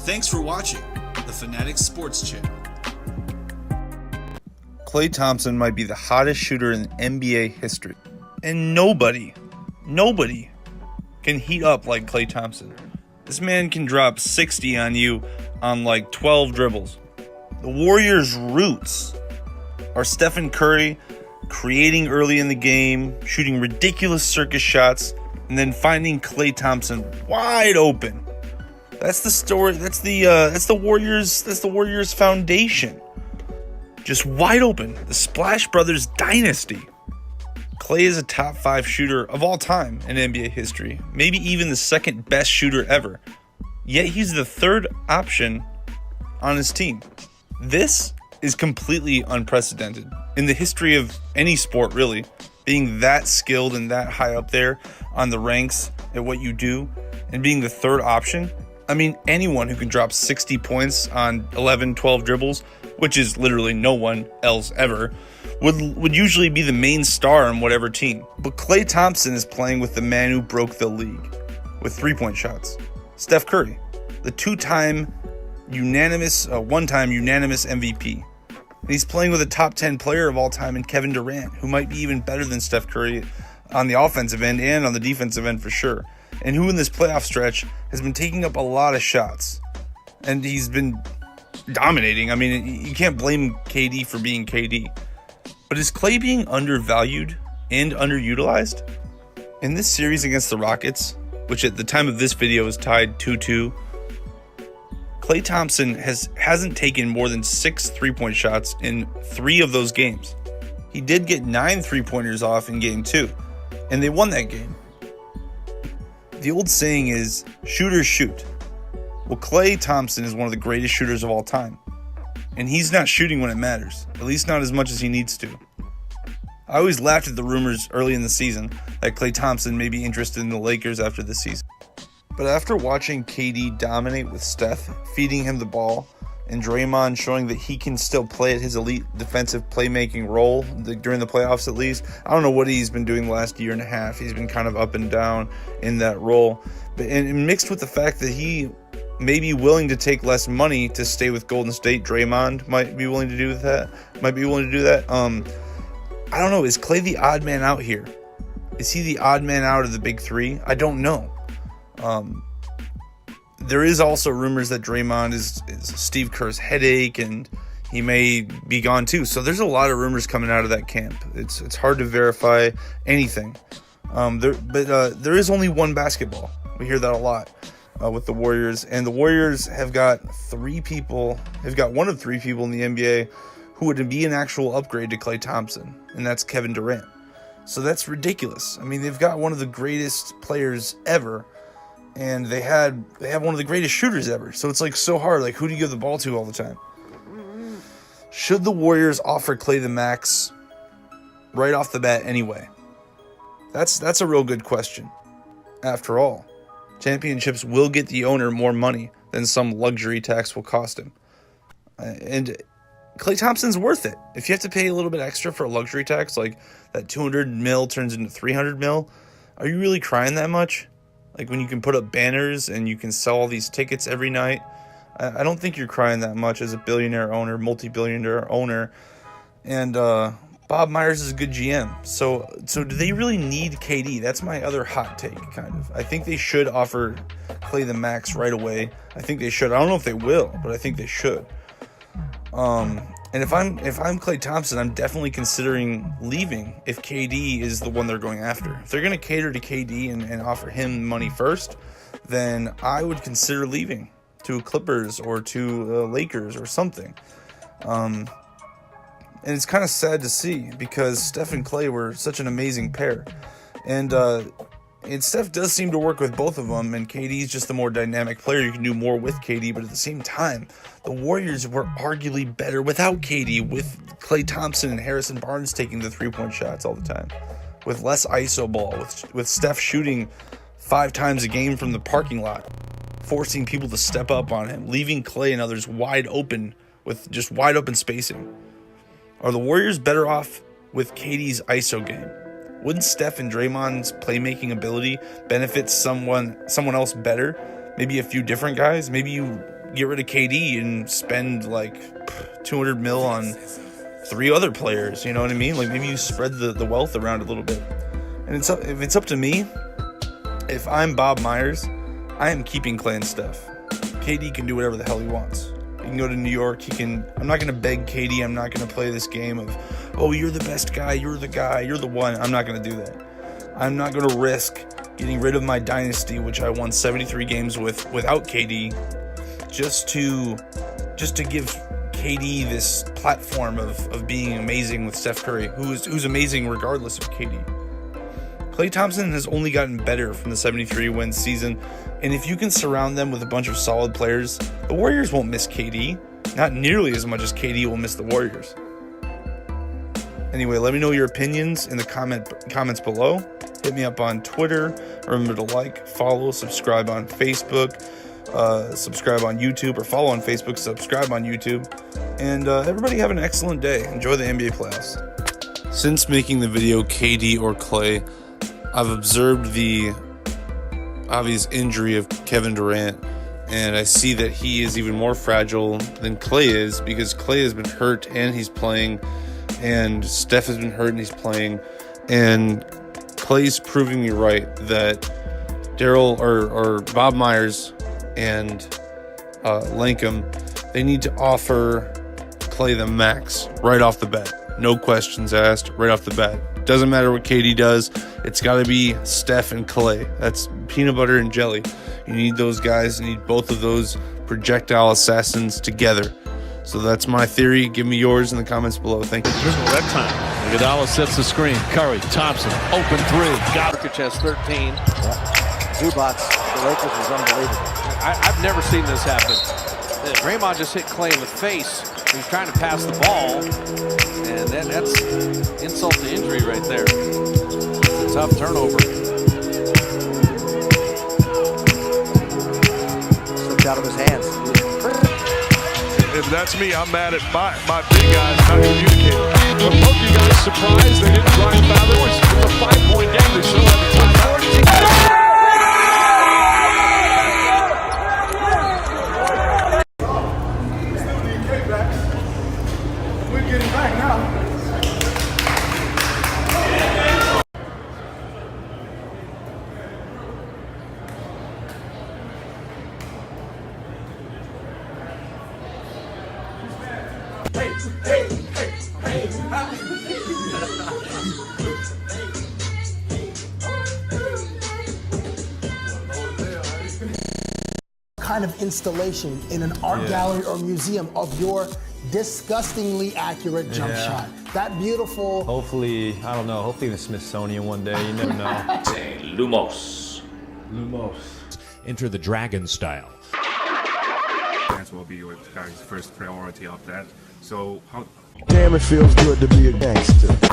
Thanks for watching the Fanatics Sports Channel. Klay Thompson might be the hottest shooter in NBA history. And nobody can heat up like Klay Thompson. This man can drop 60 on you on like 12 dribbles. The Warriors' roots are Stephen Curry creating early in the game, shooting ridiculous circus shots, and then finding Klay Thompson wide open. That's the story. That's the Warriors foundation. Just wide open. The Splash Brothers dynasty. Klay is a top 5 shooter of all time in NBA history, maybe even the second best shooter ever. Yet he's the third option on his team. This is completely unprecedented in the history of any sport, really, being that skilled and that high up there on the ranks at what you do and being the third option. I mean, anyone who can drop 60 points on 11, 12 dribbles, which is literally no one else ever, would usually be the main star on whatever team. But Klay Thompson is playing with the man who broke the league with 3-point shots, Steph Curry, the one-time unanimous MVP. And he's playing with a top 10 player of all time in Kevin Durant, who might be even better than Steph Curry on the offensive end and on the defensive end for sure, and who in this playoff stretch has been taking up a lot of shots. And he's been dominating. I mean, you can't blame KD for being KD. But is Klay being undervalued and underutilized? In this series against the Rockets, which at the time of this video is tied 2-2, Klay Thompson hasn't taken more than 6 3-point shots in 3 of those games. He did get 9 3-pointers off in game 2, and they won that game. The old saying is, shooters shoot. Well, Klay Thompson is one of the greatest shooters of all time, and he's not shooting when it matters, at least not as much as he needs to. I always laughed at the rumors early in the season that Klay Thompson may be interested in the Lakers after this season. But after watching KD dominate with Steph, feeding him the ball, and Draymond showing that he can still play at his elite defensive playmaking role during the playoffs at least. I don't know what he's been doing the last year and a half. He's been kind of up and down in that role. And mixed with the fact that he may be willing to take less money to stay with Golden State. Draymond might be willing to do that. I don't know. Is Klay the odd man out here? Is he the odd man out of the big three? I don't know. There is also rumors that Draymond is Steve Kerr's headache, and he may be gone too. So there's a lot of rumors coming out of that camp. It's hard to verify anything. There is only one basketball. We hear that a lot with the Warriors, and the Warriors have got one of 3 people in the NBA who would be an actual upgrade to Klay Thompson, and that's Kevin Durant. So that's ridiculous. I mean, they've got one of the greatest players ever, and they have one of the greatest shooters ever. So it's like so hard. Like, who do you give the ball to all the time? Should the Warriors offer Klay the Max right off the bat anyway? That's a real good question. After all, championships will get the owner more money than some luxury tax will cost him. And Klay Thompson's worth it. If you have to pay a little bit extra for a luxury tax, like that $200 million turns into $300 million, are you really crying that much? Like when you can put up banners and you can sell all these tickets every night, I don't think you're crying that much as a billionaire owner, multi-billionaire owner. And Bob Myers is a good GM. So do they really need KD? That's my other hot take, kind of. I think they should offer Klay the Max right away. I think they should. I don't know if they will, but I think they should. And if I'm Klay Thompson, I'm definitely considering leaving if KD is the one they're going after. If they're going to cater to KD and offer him money first, then I would consider leaving to Clippers or to Lakers or something. And it's kind of sad to see because Steph and Klay were such an amazing pair. And Steph does seem to work with both of them, and KD's just the more dynamic player. You can do more with KD, but at the same time, the Warriors were arguably better without KD, with Klay Thompson and Harrison Barnes taking the 3-point shots all the time, with less ISO ball, with Steph shooting 5 times a game from the parking lot, forcing people to step up on him, leaving Klay and others wide open with just wide open spacing. Are the Warriors better off with KD's ISO game? Wouldn't Steph and Draymond's playmaking ability benefit someone else better? Maybe a few different guys? Maybe you get rid of KD and spend like 200 mil on 3 other players. You know what I mean? Like maybe you spread the wealth around a little bit. And if it's up to me, if I'm Bob Myers, I am keeping Klay and Steph. KD can do whatever the hell he wants. He can go to New York. I'm not going to beg KD. I'm not going to play this game of, oh, you're the best guy. You're the guy. You're the one. I'm not going to do that. I'm not going to risk getting rid of my dynasty, which I won 73 games without KD, just to give KD this platform of being amazing with Steph Curry, who's amazing regardless of KD. Klay Thompson has only gotten better from the 73-win season, and if you can surround them with a bunch of solid players, the Warriors won't miss KD, not nearly as much as KD will miss the Warriors. Anyway, let me know your opinions in the comments below. Hit me up on Twitter. Remember to like, follow, subscribe on Facebook, subscribe on YouTube, or follow on Facebook, subscribe on YouTube. And everybody have an excellent day. Enjoy the NBA playoffs. Since making the video KD or Klay, I've observed the obvious injury of Kevin Durant, and I see that he is even more fragile than Klay is, because Klay has been hurt and he's playing, and Steph has been hurt and he's playing, and Klay's proving me right that Daryl or Bob Myers and Lankham, they need to offer Klay the max right off the bat. No questions asked, right off the bat. Doesn't matter what KD does. It's got to be Steph and Klay. That's peanut butter and jelly. You need those guys. You need both of those projectile assassins together. So that's my theory. Give me yours in the comments below. Thank you. That time, Iguodala sets the screen. Curry, Thompson, open 3. Jokic has 13. Zubac, the Lakers was unbelievable. I've never seen this happen. Draymond just hit Klay in the face. He's trying to pass the ball, and then that's insult to injury right there. It's a tough turnover. Slipped out of his hands. If that's me, I'm mad at my big guys not communicating. But both you guys surprised they didn't try and foul. It's a 5-point game. They still have the time. We're getting back now. Kind of installation in an art gallery or museum of your disgustingly accurate jump shot. That beautiful. Hopefully, I don't know, hopefully the Smithsonian one day, you never know. Lumos. Enter the dragon style. Fans will be your guys' first priority of that. So how? Damn, it feels good to be a gangster.